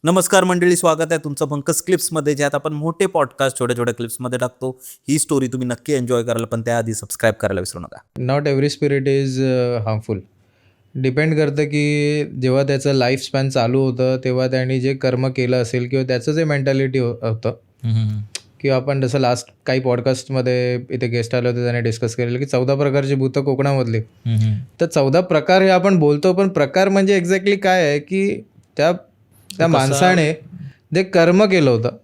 नमस्कार मंडळी, स्वागत आहे तुमचं पंकज क्लिप्समध्ये, ज्यात आपण मोठे पॉडकास्ट छोट्या छोट्या क्लिप्समध्ये टाकतो. ही स्टोरी तुम्ही नक्की एन्जॉय कराल, पण त्याआधी सबस्क्राईब करायला विसरू नका. Not every spirit is harmful. Depend करतं की जेव्हा त्याचं लाईफ स्पॅन चालू होतं तेव्हा त्यांनी जे कर्म केलं असेल किंवा त्याचं जे मेंटॅलिटी होतं किंवा आपण जसं लास्ट काही पॉडकास्टमध्ये इथे गेस्ट आले होते त्याने डिस्कस केलेलं की 14 प्रकारची भूतं कोकणामधली. तर 14 प्रकार हे आपण बोलतो, पण प्रकार म्हणजे एक्झॅक्टली काय आहे की त्या माणसाने जे कर्म केलं होतं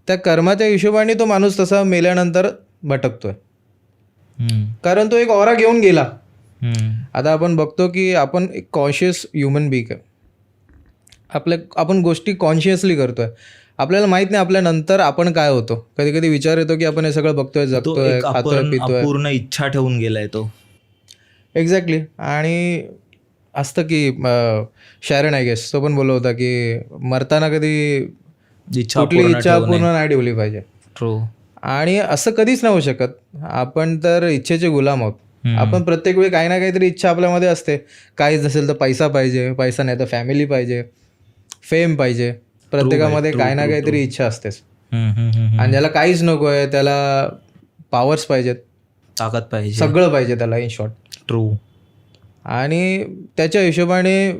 त्या कर्माच्या हिशोबाने तो माणूस तसा मेल्यानंतर भटकतोय, कारण तो एक ऑरा घेऊन गेला. आता आपण बघतो की आपण एक कॉन्शियस ह्युमन बीइंग आहे. आपण गोष्टी कॉन्शियसली करतोय. आपल्याला माहित नाही आपल्या नंतर आपण काय होतो. कधी कधी विचार येतो की आपण हे सगळं बघतोय, जगतोय, खातोय, पितोय. पूर्ण इच्छा ठेवून गेलाय तो. एक्झॅक्टली. आणि असतं की शॅरन आय गेस तो पण बोलत होता की मरताना कधी कुठली इच्छा पूर्ण नाही ठेवली पाहिजे. ट्रू. आणि असं कधीच नाही होऊ शकत. आपण तर इच्छेचे गुलाम आहोत. आपण प्रत्येक वेळी काही ना काहीतरी इच्छा आपल्यामध्ये असते. काहीच नसेल तर पैसा पाहिजे, पैसा नाही तर फॅमिली पाहिजे, फेम पाहिजे. प्रत्येकामध्ये काही ना काहीतरी इच्छा असतेच. आणि ज्याला काहीच नको आहे त्याला पॉवर्स पाहिजेत, ताकद पाहिजे, सगळं पाहिजे त्याला, इन शॉर्ट. ट्रू. आणि त्याच्या हिशोबाने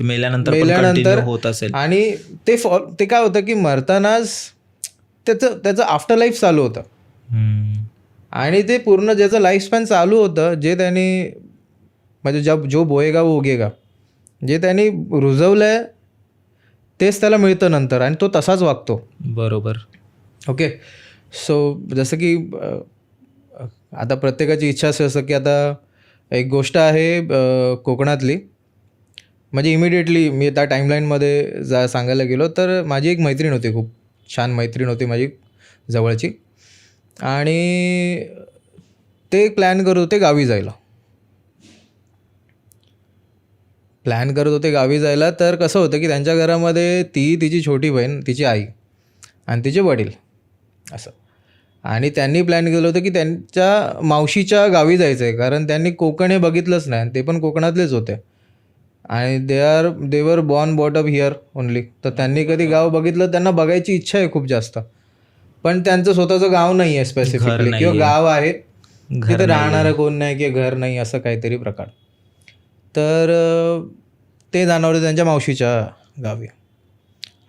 मेल्यानंतर होत असेल. आणि ते काय होतं की मरतानाच त्याचं आफ्टर लाईफ चालू होतं. आणि ते पूर्ण ज्याचं लाईफ स्पॅन चालू होतं, जे त्यांनी म्हणजे जो बोएगा वो उगेगा, जे त्यांनी रुजवलंय तेच त्याला मिळतं नंतर, आणि तो तसाच वागतो. बरोबर. ओके. सो जसं की आता प्रत्येकाची इच्छा असे असं की आता एक गोष्ट आहे कोकणातली, म्हणजे इमिडिएटली मी त्या टाईमलाईनमध्ये सांगायला गेलो तर माझी एक मैत्रीण होती, खूप छान मैत्रीण होती माझी जवळची. आणि ते प्लॅन करत होते गावी जायला. तर कसं होतं की त्यांच्या घरामध्ये तिची छोटी बहीण, तिची आई आणि तिचे वडील असं. आणि त्यांनी प्लॅन केलं होतं की त्यांच्या मावशीच्या गावी जायचं आहे, कारण त्यांनी कोकण हे बघितलंच नाही, ते पण कोकणातलेच होते. आणि they were born brought up here only. तर त्यांनी कधी गाव बघितलं, त्यांना बघायची इच्छा आहे खूप जास्त, पण त्यांचं स्वतःचं गाव नाही आहे स्पेसिफिकली, किंवा गाव आहे तिथे राहणारं कोण नाही किंवा घर नाही, असं काहीतरी प्रकार. तर ते जाणार होते त्यांच्या मावशीच्या गावी.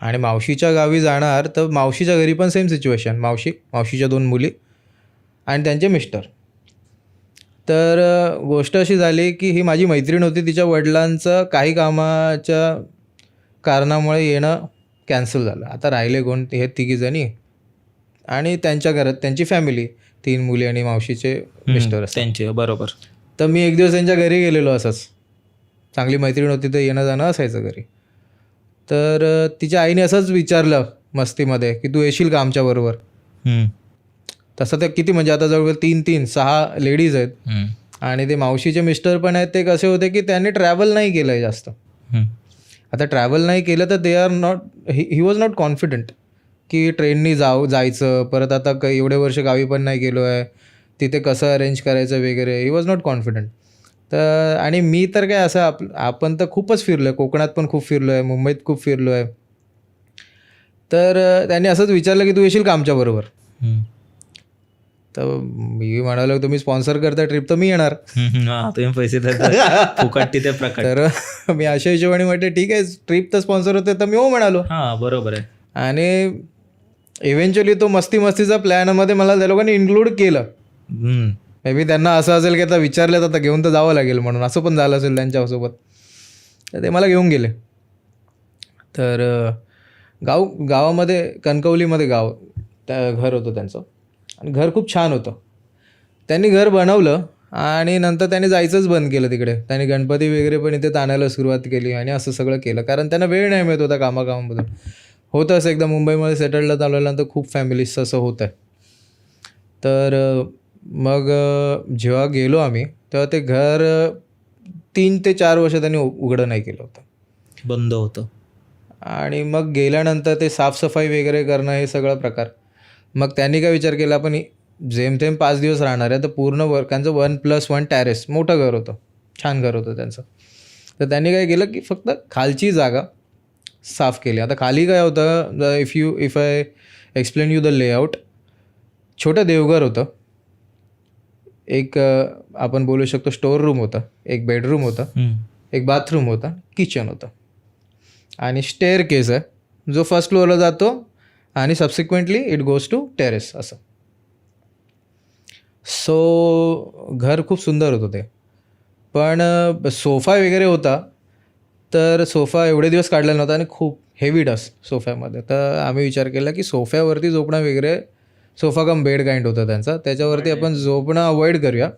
आणि मावशीच्या गावी जाणार तर मावशीच्या घरी पण सेम सिच्युएशन, मावशीच्या 2 मुली आणि त्यांचे मिस्टर. तर गोष्ट अशी झाली की ही माझी मैत्रीण होती, तिच्या वडिलांचं काही कामाच्या कारणामुळे येणं कॅन्सल झालं. आता राहिले कोण, हे 3 आणि त्यांच्या घरात त्यांची फॅमिली, 3 मुली आणि मावशीचे मिस्टर त्यांचे. बरोबर. तर मी एक दिवस त्यांच्या घरी गेलेलो, असंच चांगली मैत्रीण होती तर येणं जाणं असायचं घरी. तर तिच्या आईने असंच विचारलं मस्तीमध्ये की तू येशील का आमच्याबरोबर. तसं ते किती, म्हणजे आता जवळ 6 लेडीज आहेत. आणि ते मावशीचे मिस्टर पण आहेत, ते कसे होते की त्यांनी ट्रॅव्हल नाही केलं आहे जास्त. आता ट्रॅव्हल नाही केलं तर ही वॉज नॉट कॉन्फिडंट की ट्रेननी जायचं परत. आता एवढे वर्ष गावी पण नाही गेलो आहे, तिथे कसं अरेंज करायचं वगैरे, ही वॉज नॉट कॉन्फिडंट. तर आणि मी तर काय असं आपण तर खूपच फिरलो आहे, कोकणात पण खूप फिरलो आहे, मुंबईत खूप फिरलो आहे. तर त्यांनी असंच विचारलं की तू येशील का आमच्याबरोबर. तर मी म्हणालो तुम्ही स्पॉन्सर करता ट्रिप तर मी येणार. तुम्ही पैसे फुकट तिथे प्रकट. तर मी अशा हिशोबाने म्हटलं ठीक आहे, ट्रिप तर स्पॉन्सर होते तर मी हो म्हणालो. बरोबर आहे. आणि इव्हेंच्युअली तो मस्तीचा प्लॅनमध्ये मला त्या लोकांनी इन्क्लूड केलं. मे बी त्यांना असं असेल की आता विचारलं तर घेऊन तर जावं लागेल म्हणून, असं पण झालं असेल त्यांच्यासोबत. तर ते मला घेऊन गेले. तर गावामध्ये कणकवलीमध्ये घर होतं त्यांचं, आणि घर खूप छान होतं. त्यांनी घर बनवलं आणि नंतर त्यांनी जायचंच बंद केलं तिकडे. त्यांनी गणपती वगैरे पण इथे आणायला सुरुवात केली आणि असं सगळं केलं, कारण त्यांना वेळ नाही मिळत होता कामामधून. होतं असं एकदा मुंबईमध्ये सेटलला चालवल्यानंतर खूप फॅमिलीजचं असं होतं आहे. तर मग जेव्हा गेलो आम्ही तेव्हा ते घर 3 ते 4 वर्ष त्यांनी उघडं नाही केलं होतं, बंद होतं. आणि मग गेल्यानंतर ते साफसफाई वगैरे करणं हे सगळं प्रकार. मग त्यांनी काय विचार केला, आपण जेमतेम 5 दिवस राहणार आहे तर पूर्ण वर्कांचं 1+1 टॅरेस मोठं घर होतं, छान घर होतं त्यांचं. तर त्यांनी काय केलं की फक्त खालची जागा साफ केली. आता खाली काय होतं, if I explain you the layout, छोटं देवघर होतं, एक आपण बोलू शकतो स्टोअर रूम होता, एक बेडरूम होता, एक बाथरूम होता, किचन होतं आणि स्टेअर केस आहे जो फर्स्ट फ्लोअरला जातो आणि subsequently it goes to terrace असं. सो घर खूप सुंदर होतं ते. पण सोफा वगैरे होता, तर सोफा एवढे दिवस काढलेला नव्हता आणि खूप हेवी डस्ट सोफ्यामध्ये. तर आम्ही विचार केला की सोफ्यावरती झोपणं वगैरे, सोफा कम बेड काइंड होता त्यांचा, त्याच्यावरती आपण झोपणं अवॉइड करूया,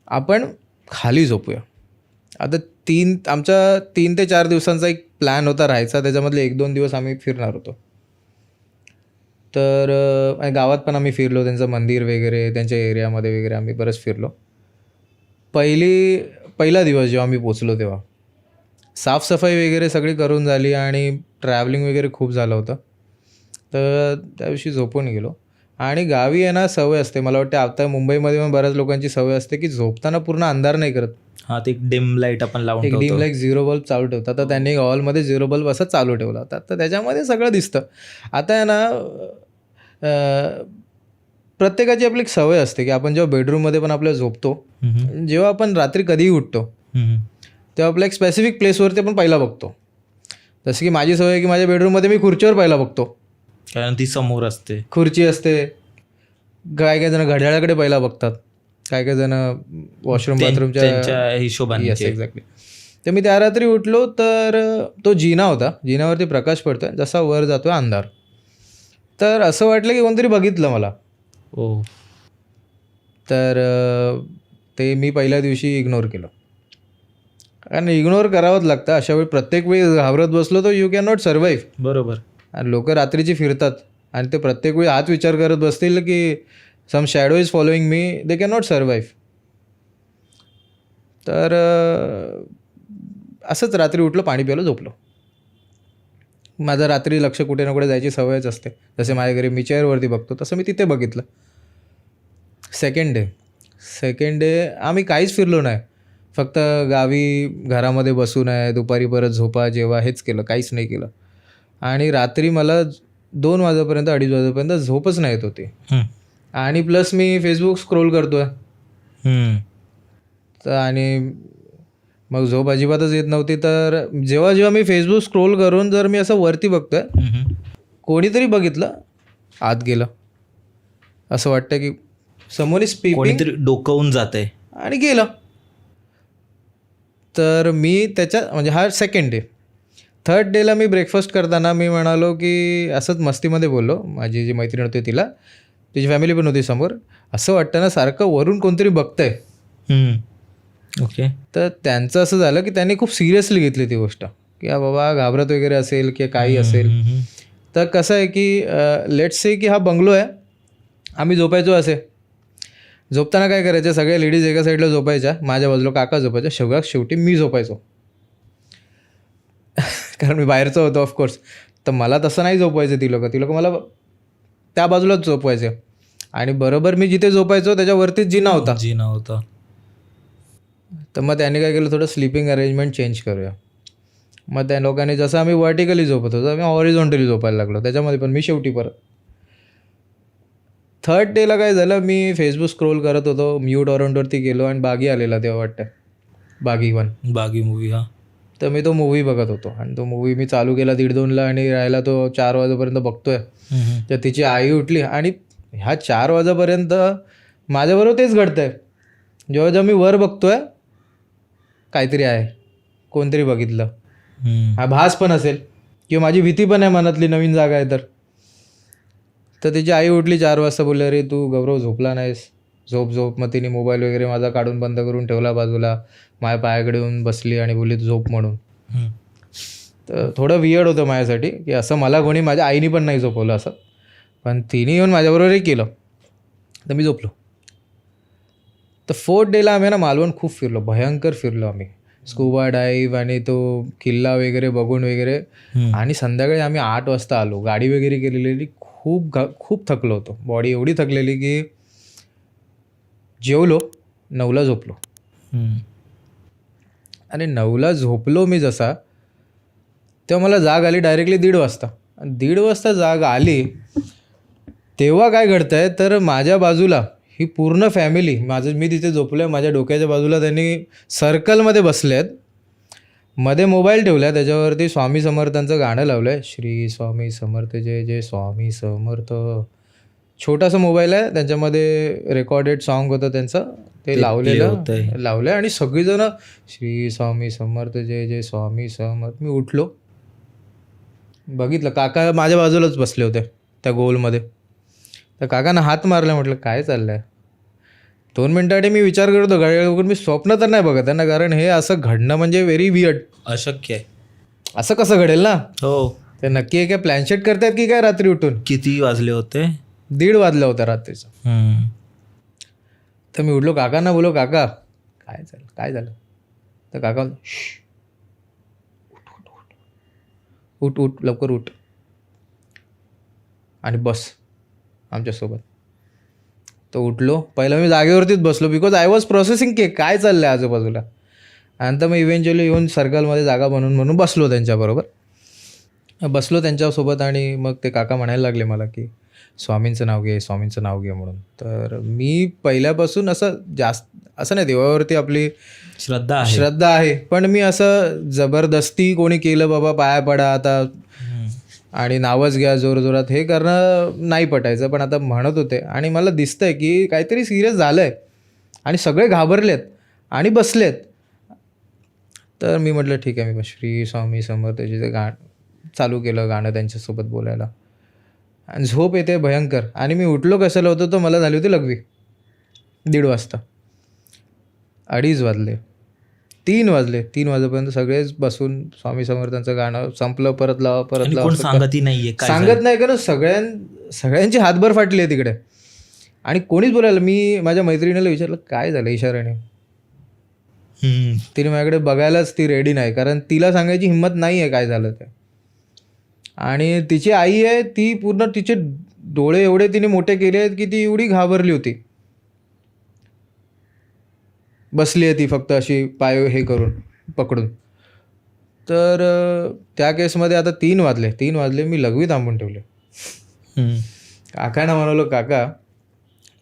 आपण खाली झोपूया. आता आमचा 3 ते 4 दिवसांचा एक प्लॅन होता राहायचा, त्याच्यामधले 1-2 दिवस आम्ही फिरणार होतो. तर आणि गावात पण आम्ही फिरलो, त्यांचं मंदिर वगैरे, त्यांच्या एरियामध्ये वगैरे आम्ही बरंच फिरलो. पहिला दिवस जेव्हा आम्ही पोचलो तेव्हा साफसफाई वगैरे सगळी करून झाली आणि ट्रॅव्हलिंग वगैरे खूप झालं होतं. तर त्या दिवशी झोपून गेलो. आणि गावी आहे ना सवय असते, मला वाटते आता मुंबईमध्ये पण बऱ्याच लोकांची सवय असते की झोपताना पूर्ण अंधार नाही करत, हा, ते एक डिम लाईट आपण लावून एक ठेवतो. डीम लाईट 0 बल्ब चालू ठेवतात. तर त्यांनी हॉलमध्ये 0 बल्ब असं चालू ठेवला होता, तर त्याच्यामध्ये सगळं दिसतं. आता आहे ना प्रत्येकाची आपली एक सवय असते की आपण जेव्हा बेडरूममध्ये पण आपल्या झोपतो, जेव्हा आपण रात्री कधीही उठतो तेव्हा आपल्या एक स्पेसिफिक प्लेसवरती आपण पहिला बघतो. जसं की माझी सवय आहे की माझ्या बेडरूममध्ये मी खुर्चीवर पहिला बघतो, कारण ती समोर असते, खुर्ची असते. काय जण घड्याळाकडे पहिला बघतात, काय जण वॉशरूम बाथरूमच्या त्यांच्या हिशोबाने. Yes, exactly. तर मी त्या रात्री उठलो, तर तो जिना होता, जिन्यावरती प्रकाश पडतोय, जसा वर जातोय अंधार, तर असं वाटलं की कोणतरी बघितलं मला. ओ, तर ते मी पहिल्या दिवशी इग्नोर केलं, कारण इग्नोर करावंच लागतं अशा वेळी. प्रत्येक वेळी घाबरत बसलो तर यू कॅन नॉट सर्वाईव्ह. बरोबर. आणि लोक रात्रीची फिरतात आणि ते प्रत्येक वेळी हाच विचार करत बसतील की some shadow is following me, they can not survive. तर असंच रात्री उठलो, पाणी प्यायलो, झोपलो. माझं रात्री लक्ष कुठे ना कुठे जायची सवयच असते. जसे माझ्या घरी मी चेअरवरती बघतो, तसं मी तिथे बघितलं. सेकंड डे आम्ही काहीच फिरलो नाही, फक्त गावी घरामध्ये बसून आहे, दुपारी परत झोपा जेव्हा हेच केलं, काहीच नाही केलं. आणि रात्री मला 2 वाजेपर्यंत 2:30 वाजेपर्यंत झोपच नाही येत होती. आणि प्लस मी फेसबुक स्क्रोल करतोय, तर आणि मग झोप अजिबातच येत नव्हती. तर जेव्हा मी फेसबुक स्क्रोल करून जर मी असं वरती बघतोय, कोणीतरी बघितलं, आत गेलं, असं वाटतं की समोर स्पीकिंग, कोणीतरी डोकावून जाते आणि गेलं. तर मी म्हणजे हा सेकंड डे. थर्ड डेला मी ब्रेकफास्ट करताना मी म्हणालो की असंच मस्तीमध्ये बोललो, माझी जी मैत्रीण होती तिला, तिची फॅमिली पण होती समोर, असं वाटतं ना सारखं वरून कोणतरी बघतंय. ओके. तर त्यांचं असं झालं की त्यांनी खूप सिरियसली घेतली ती गोष्ट, की हा बाबा घाबरत वगैरे असेल की काही असेल. तर कसं आहे की लेट्स से की हा बंगलो आहे, आम्ही झोपायचो असे, झोपताना काय करायचं, सगळ्या लेडीज एका साईडला झोपायच्या, माझ्या बाजूला काका झोपायच्या, सगळ्यात शेवटी मी झोपायचो कारण मी बाहेरचं होतो ऑफकोर्स. तर मला तसं नाही झोपवायचं, ती लोक मला त्या बाजूलाच झोपवायचे. आणि बरोबर मी जिथे झोपायचो त्याच्यावरतीच जिना होता. तर मग त्यांनी काय केलं, थोडं स्लीपिंग अरेंजमेंट चेंज करूया. मग त्या लोकांनी जसं आम्ही व्हर्टिकली झोपत होतो, आम्ही हॉरिझॉन्टली झोपायला लागलो, त्याच्यामध्ये पण मी शेवटी परत. थर्ड डेला काय झालं, मी फेसबुक स्क्रोल करत होतो, म्यू टॉरंटवरती गेलो आणि बागी आलेला तेव्हा वाटतं, बागी मूवी. हा, तर मी तो मूवी बघत होतो आणि तो मूवी मी चालू केला 1:30-2ला आणि राहायला तो 4 वाजेपर्यंत बघतोय. तर तिची आई उठली आणि ह्या 4 वाजेपर्यंत माझ्याबरोबर तेच घडतंय. जेव्हा मी वर बघतोय, काहीतरी आहे, कोणतरी बघितलं, हा भास पण असेल किंवा माझी भीती पण आहे मनातली, नवीन जागा आहे तर. तिची आई उठली 4 वाजता, बोलली अरे तू गौरव झोपला नाहीस, झोप. मग तिने मोबाईल वगैरे माझा काढून बंद करून ठेवला बाजूला, माझ्या पायाकडे येऊन बसली आणि बोलली तू झोप म्हणून. तर थोडं वियर्ड होतं माझ्यासाठी की असं मला कोणी, माझ्या आईने पण नाही झोपवलं असं, पण तिने येऊन माझ्याबरोबरही केलं. तर मी झोपलो. तर फोर्थ डेला आम्ही ना मालवण खूप फिरलो, भयंकर फिरलो आम्ही, स्कुबा डाईव्ह आणि तो किल्ला वगैरे बघून वगैरे. आणि संध्याकाळी आम्ही 8 वाजता आलो, गाडी वगैरे केलेली, खूप थकलो होतो, बॉडी एवढी थकलेली की जेवलो, 9ला झोपलो. आणि 9ला झोपलो मी जसा, तेव्हा मला जाग आली डायरेक्टली 1:30 वाजता. 1:30 वाजता जाग आली तेव्हा काय घडतं आहे, तर माझ्या बाजूला ही पूर्ण फॅमिली, मी तिथे झोपलो आहे, माझ्या डोक्याच्या बाजूला त्यांनी सर्कलमध्ये बसले आहेत. मध्ये मोबाईल ठेवला आहे, त्याच्यावरती स्वामी समर्थांचं गाणं लावलं आहे, श्री स्वामी समर्थ जय जय स्वामी समर्थ. छोटासा मोबाईल आहे, त्याच्यामध्ये रेकॉर्डेड सॉन्ग होतं त्यांचं, ते लावलं आणि सगळीजणं श्री स्वामी समर्थ जय जय स्वामी समर्थ. मी उठलो, बघितलं काका माझ्या बाजूलाच बसले होते त्या गोलमध्ये. तर काकांना हात मारला, म्हटलं काय चाललं आहे. 2 मिनिटासाठी मी विचार करतो घड्याळ, मी स्वप्न तर नाही बघत आहे ना, कारण हे असं घडणं म्हणजे व्हेरी वियर्ड, अशक्य आहे. असं कसं घडेल ना. हो, ते नक्की आहे काय, प्लॅनशेट करतायत की काय रात्री उठून. किती वाजले होते? 1:30 वाजला होता रात्रीचं. तर मी उठलो, काकांना बोलो, काका काय झालं. तर काका उठ लवकर उठ आणि बस आमच्यासोबत. तर उठलो, पहिलं मी जागेवरतीच बसलो, बिकॉज आय वॉज प्रोसेसिंग की काय चाललं आहे आजूबाजूला. आणि तर मग इव्हेंच्युअली येऊन सर्कलमध्ये जागा म्हणून बसलो त्यांच्याबरोबर, बसलो त्यांच्यासोबत. आणि मग ते काका म्हणायला लागले मला की स्वामींचं नाव घे, स्वामींचं नाव घे म्हणून. तर मी पहिल्यापासून असं नाही, देवावरती आपली श्रद्धा आहे, पण मी असं जबरदस्ती कोणी केलं बाबा पाया पडा आता आणि नावच घ्या जोरजोरात, हे करणं नाही पटायचं. पण आता म्हणत होते आणि मला दिसतंय की काहीतरी सिरियस झालं आहे आणि सगळे घाबरलेत आणि बसलेत. तर मी म्हटलं ठीक आहे, मी श्री स्वामी समर्थचे ते चालू केलं गाणं त्यांच्यासोबत बोलायला. आणि झोप येते भयंकर. आणि मी उठलो कशाला होतो, तर मला झाली होती लघवी 1:30 वाजता. 2:30 वाजले, 3 वाजले, 3 वाजेपर्यंत सगळेच बसून स्वामी समर्थांचं गाणं संपलं, परत लावा सांगत नाही, कारण सगळ्यांची हातभर फाटली आहे तिकडे. आणि कोणीच बोलायला. मी माझ्या मैत्रिणीला विचारलं काय झालं इशाऱ्याने. तिने माझ्याकडे बघायलाच ती रेडी नाही, कारण तिला सांगायची हिंमत नाही आहे काय झालं ते. आणि तिची आई आहे, ती पूर्ण तिचे डोळे एवढे तिने मोठे केले आहेत की ती एवढी घाबरली होती. बसली आहे ती फक्त अशी पाय हे करून पकडून. तर त्या केसमध्ये आता 3 वाजले, मी लघवी थांबून ठेवले. काकांना म्हणालो, काका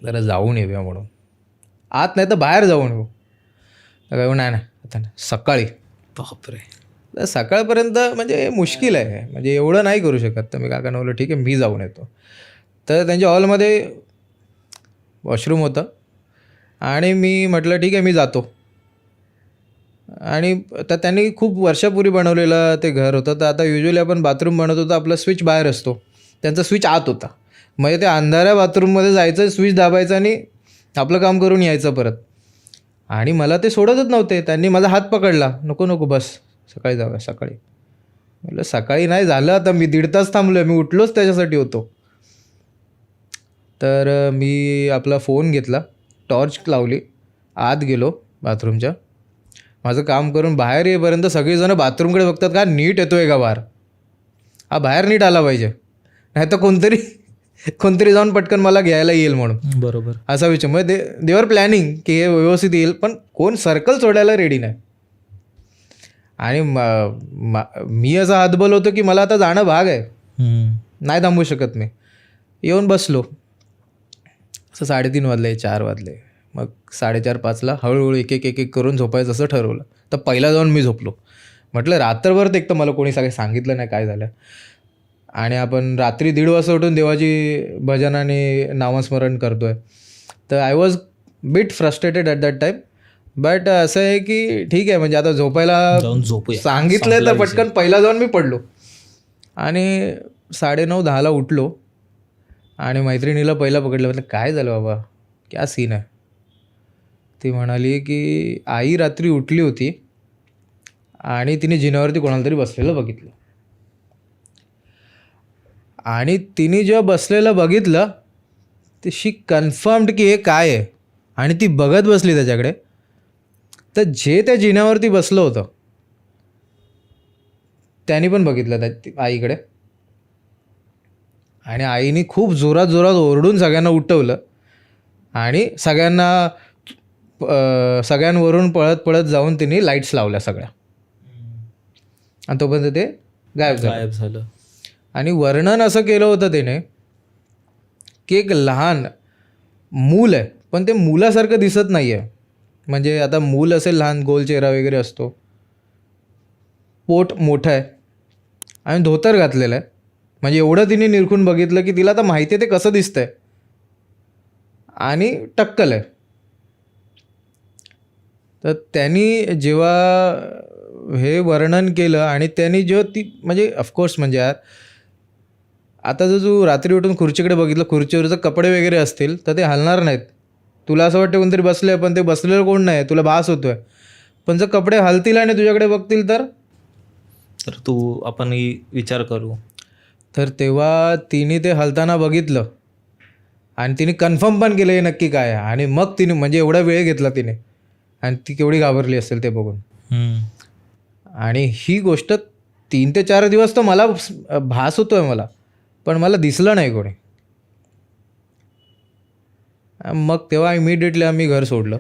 जरा जाऊन येऊया म्हणून, आत नाही तर बाहेर जाऊन येऊ. तर नाही आता नाही, सकाळी. बापरे, तर सकाळपर्यंत म्हणजे मुश्किल आहे, म्हणजे एवढं नाही करू शकत. तर मी काकांना बोललो ठीक आहे मी जाऊन येतो. तर त्यांच्या हॉलमध्ये वॉशरूम होतं आणि मी म्हटलं ठीक आहे मी जातो. आणि तर त्यांनी खूप वर्षापूर्वी बनवलेलं ते घर होतं. तर आता युजली आपण बाथरूम बनवतो तर आपला स्विच बाहेर असतो, त्यांचा स्विच आत होता. म्हणजे ते अंधाऱ्या बाथरूममध्ये जायचं, स्विच दाबायचं आणि आपलं काम करून यायचं परत. आणि मला ते सोडतच नव्हते. त्यांनी माझा हात पकडला, नको बस सकाळी जाऊया सकाळी. म्हटलं सकाळी नाही झालं, आता मी 1.5 तास थांबलो आहे, मी उठलोच त्याच्यासाठी होतो. तर मी आपला फोन घेतला, टॉर्च लावली, आत गेलो बाथरूमच्या. माझं काम करून बाहेर येईपर्यंत सगळेजणं बाथरूमकडे बघतात का नीट येतो आहे का बाहेर, हा बाहेर नीट आला पाहिजे, नाही तर कोणतरी जाऊन पटकन मला घ्यायला येईल म्हणून. बरोबर, असा विचार. मग देवर प्लॅनिंग की हे व्यवस्थित येईल, पण कोण सर्कल सोडायला रेडी नाही. आणि मी असा हातबल होतो की मला आता जाणं भाग आहे, नाही थांबू शकत मी. येऊन बसलो. असं 3:30 वाजले, 4 वाजले. मग 4:30-5ला हळूहळू एक करून झोपायचं असं ठरवलं. तर पहिला जाऊन मी झोपलो. म्हटलं रात्रभर एक तर मला कोणी सांगितलं नाही काय झालं. आणि आपण रात्री 1:30 वाजता उठून देवाची भजनाने नामस्मरण करतो आहे. तर I was bit frustrated at that time. But असं आहे की ठीक आहे, म्हणजे आता झोपायला सांगितलं तर पटकन पहिला जाऊन मी पडलो. आणि 9:30-10ला उठलो आणि मैत्रिणीला पहिला पकडलं. म्हटलं काय झालं बाबा, क्या सीन आहे. ती म्हणाली की आई रात्री उठली होती आणि तिने जिन्यावरती कोणाला तरी बसलेलं बघितलं. आणि तिने जेव्हा बसलेलं बघितलं ती शी कन्फर्म्ड की हे काय आहे, आणि ती बघत बसली त्याच्याकडे. तर जे त्या जिन्यावरती बसलं होतं त्यांनी पण बघितलं त्या आईकडे. आणि आईने खूप जोरात ओरडून सगळ्यांना उठवलं आणि सगळ्यांवरून पळत जाऊन तिने लाईट्स लावल्या सगळ्या. आणि तोपर्यंत ते गायब झालं. गायब झालं. आणि वर्णन असं केलं होतं त्याने की एक लहान मूल आहे, पण ते मुलासारखं दिसत नाही आहे. म्हणजे आता मूल असेल लहान, गोल चेहरा वगैरे असतो, पोट मोठं आहे आणि धोतर घातलेलं आहे. म्हणजे एवढं तिने निरखून बघितलं की तिला आता माहिती आहे ते कसं दिसतंय, आणि टक्कल आहे. तर त्यांनी जेव्हा हे वर्णन केलं आणि त्यांनी जेव्हा ती, म्हणजे ऑफकोर्स म्हणजे यार, आता जर तू रात्री उठून खुर्चीकडे बघितलं, खुर्चीवर जर कपडे वगैरे असतील तर ते हलणार नाहीत. तुला असं वाटतं कोणतरी बसलं आहे, पण ते बसलेलं कोण नाही, तुला भास होतोय. पण जर कपडे हलतील आणि तुझ्याकडे बघतील तर आपण विचार करू. तर तेव्हा तिने ते हलताना बघितलं आणि तिने कन्फर्म पण केलं हे नक्की काय आहे. आणि मग तिने, म्हणजे एवढा वेळ घेतला तिने, आणि ती केवढी घाबरली असेल ते बघून. आणि ही गोष्ट 3 ते 4 दिवस तर मला भास होतोय मला, पण मला दिसलं नाही कोणी. मग तेव्हा इमिडिएटली आम्ही घर सोडलं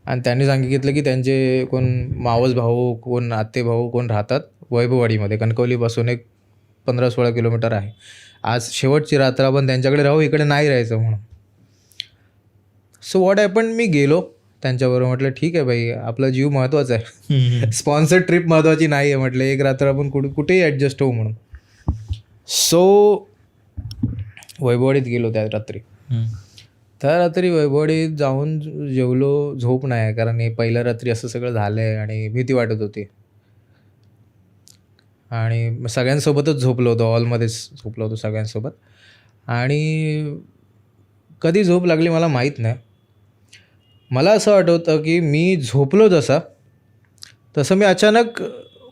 आणि त्यांनी सांगितलं की त्यांचे कोण मावस भाऊ, कोण आते भाऊ कोण राहतात वैभववाडीमध्ये, कणकवलीपासून एक 15-16 किलोमीटर आहे. आज शेवटची रात्र आपण त्यांच्याकडे राहू, इकडे नाही राहायचं म्हणून. सो व्हॉट हॅपन, मी गेलो त्यांच्याबरोबर. म्हटलं ठीक आहे बाई, आपला जीव महत्त्वाचा आहे, स्पॉन्सर्ड ट्रिप महत्त्वाची नाही आहे. म्हटलं एक रात्र आपण कुठेही ॲडजस्ट होऊ म्हणून. सो वैभववाडीत गेलो त्या रात्री. त्या रात्री वैभववाडीत जाऊन जेवलो, झोप नाही, कारण हे पहिल्या रात्री असं सगळं झालं आहे आणि भीती वाटत होती. आणि सगळ्यांसोबतच झोपलो होतो, हॉलमध्येच झोपलो होतो सगळ्यांसोबत. आणि कधी झोप लागली मला माहीत नाही. मला असं आठवतं की मी झोपलो तसं मी अचानक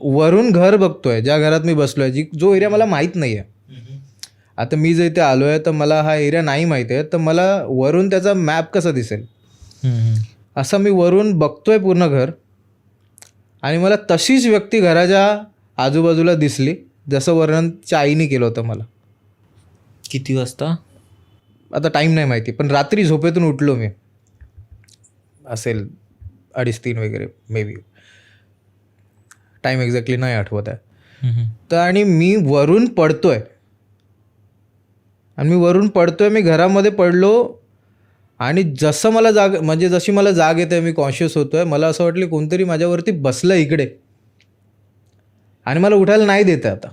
वरून घर बघतोय, ज्या घरात मी बसलो आहे, जो एरिया मला माहीत नाही आहे. आता मी जर इथे आलो आहे तर मला हा एरिया नाही माहीत आहे, तर मला वरून त्याचा मॅप कसा दिसेल, असं मी वरून बघतोय पूर्ण घर. आणि मला तशीच व्यक्ती घराच्या आजूबाजूला दिसली, जसं वर्णनच्या आईने केलं होतं मला. किती वाजता आता टाईम नाही माहिती, पण रात्री झोपेतून उठलो मी, असेल 2:30-3 वगैरे मे बी, टाईम एक्झॅक्टली नाही आठवत आहे. तर आणि मी वरून पडतोय, मी घरामध्ये पडलो. आणि जसं मला जशी मला जाग येते, मी कॉन्शियस होतोय, मला असं वाटलं कोणतरी माझ्यावरती बसलं इकडे आणि मला उठायला नाही देत आहे आता.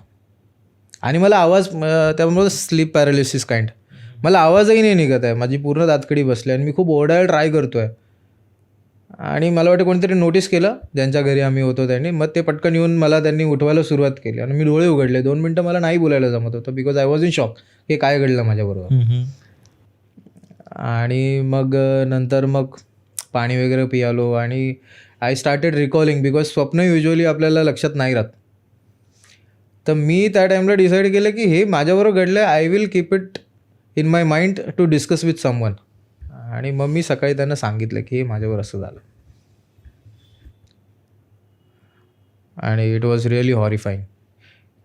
आणि मला आवाज, त्यामुळे स्लीप पॅरालिसिस काइंड, मला आवाजही नाही निघत आहे, माझी पूर्ण दातकडी बसली आणि मी खूप ओरडायला ट्राय करतोय. आणि मला वाटतं कोणीतरी नोटीस केलं, ज्यांच्या घरी आम्ही होतो त्यांनी. मग ते पटकन येऊन मला त्यांनी उठवायला सुरुवात केली आणि मी डोळे उघडले. 2 मिनटं मला नाही बोलायला जमत होतं, because I was in shock की काय घडलं माझ्याबरोबर. आणि मग नंतर पाणी वगैरे पियालो आणि आय स्टार्टेड रिकॉलिंग, बिकॉज स्वप्न युजली आपल्याला लक्षात नाही राहत. तर मी त्या टाईमला डिसाईड केलं की हे माझ्याबरोबर घडलं आहे, I will keep it in my mind to discuss with someone. आणि मग मी सकाळी त्यांना सांगितलं की हे माझ्यावर असं झालं. आणि इट वॉज रिअली हॉरिफाईंग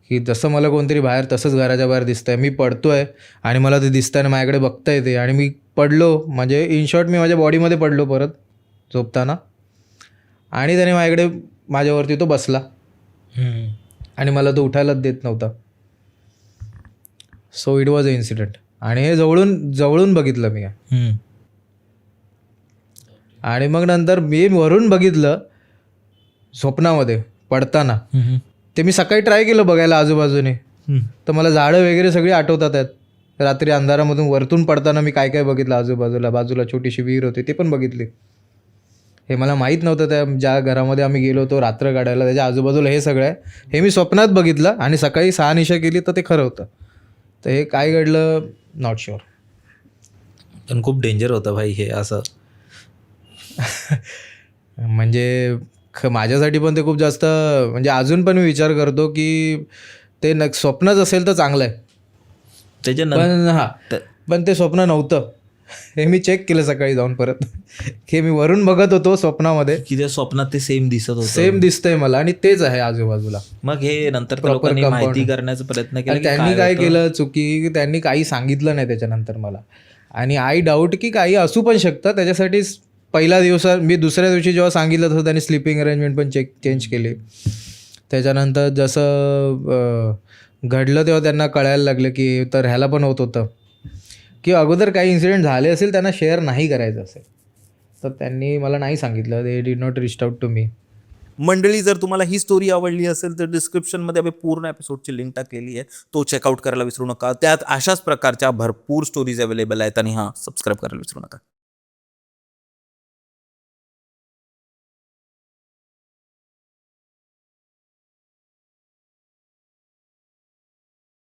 की जसं मला कोणतरी बाहेर, तसंच घराच्या बाहेर दिसतं आहे. मी पडतो आहे आणि मला ते दिसतं आहे आणि माझ्याकडे बघता येते. आणि मी पडलो, म्हणजे इन शॉर्ट मी माझ्या बॉडीमध्ये पडलो परत झोपताना. आणि त्याने माझ्यावरती तो बसला आणि मला तो उठायलाच देत नव्हता. So it was a incident. आणि हे जवळून बघितलं मी. आणि मग नंतर मी वरून बघितलं स्वप्नामध्ये पडताना. ते मी सकाळी ट्राय केलं बघायला आजूबाजूने, तर मला झाडं वगैरे सगळी आठवतात आहेत. रात्री अंधारामधून वरतून पडताना मी काय काय बघितलं बाजूला छोटीशी विहीर होती, ते पण बघितली. हे मला माहीत नव्हतं. त्या ज्या घरामध्ये आम्ही गेलो होतो रात्र काढायला, त्याच्या आजूबाजूला हे सगळं आहे, हे मी स्वप्नात बघितलं. आणि सकाळी 6 निशा केली तर ते खरं होतं. तर हे काय घडलं नॉट शुअर. पण खूप डेंजर होतं भाई हे असं. म्हणजे माझ्यासाठी पण ते खूप जास्त, म्हणजे अजून पण मी विचार करतो की ते स्वप्नच असेल तर चांगलं आहे. पण ते स्वप्न नव्हतं. हे मी चेक केलं सकाळी जाऊन परत, हे मी वरून बघत होतो स्वप्नामध्ये की त्या स्वप्नात ते सेम दिसत होतं, सेम दिसतंय मला, आणि तेच आहे आजूबाजूला. मग हे नंतर लोकांनी माहिती करण्याचा प्रयत्न केला. त्यांनी काय केलं चुकी, त्यांनी काही सांगितलं नाही त्याच्यानंतर मला. आणि आय डाऊट की काही असू पण शकतं. त्याच्यासाठीच पहिला दिवस मी दुसऱ्या दिवशी जेव्हा सांगितलं तसं त्यांनी स्लिपिंग अरेंजमेंट पण चेंज केली. त्याच्यानंतर जसं घडलं तेव्हा त्यांना कळायला लागलं की तर ह्याला पण होत होतं की अगोदर काही इन्सिडेंट झाले असेल त्यांना शेअर नाही करायचं असेल तर त्यांनी मला नाही सांगितलं. They did not reach out to me. मंडळी, जर तुम्हाला ही स्टोरी आवडली असेल तर डिस्क्रिप्शनमध्ये आम्ही पूर्ण एपिसोडची लिंक टाकलेली आहे, तो चेकआउट करायला विसरू नका. त्यात अशाच प्रकारच्या भरपूर स्टोरीज अवेलेबल आहेत आणि हां, सबस्क्राईब करायला विसरू नका.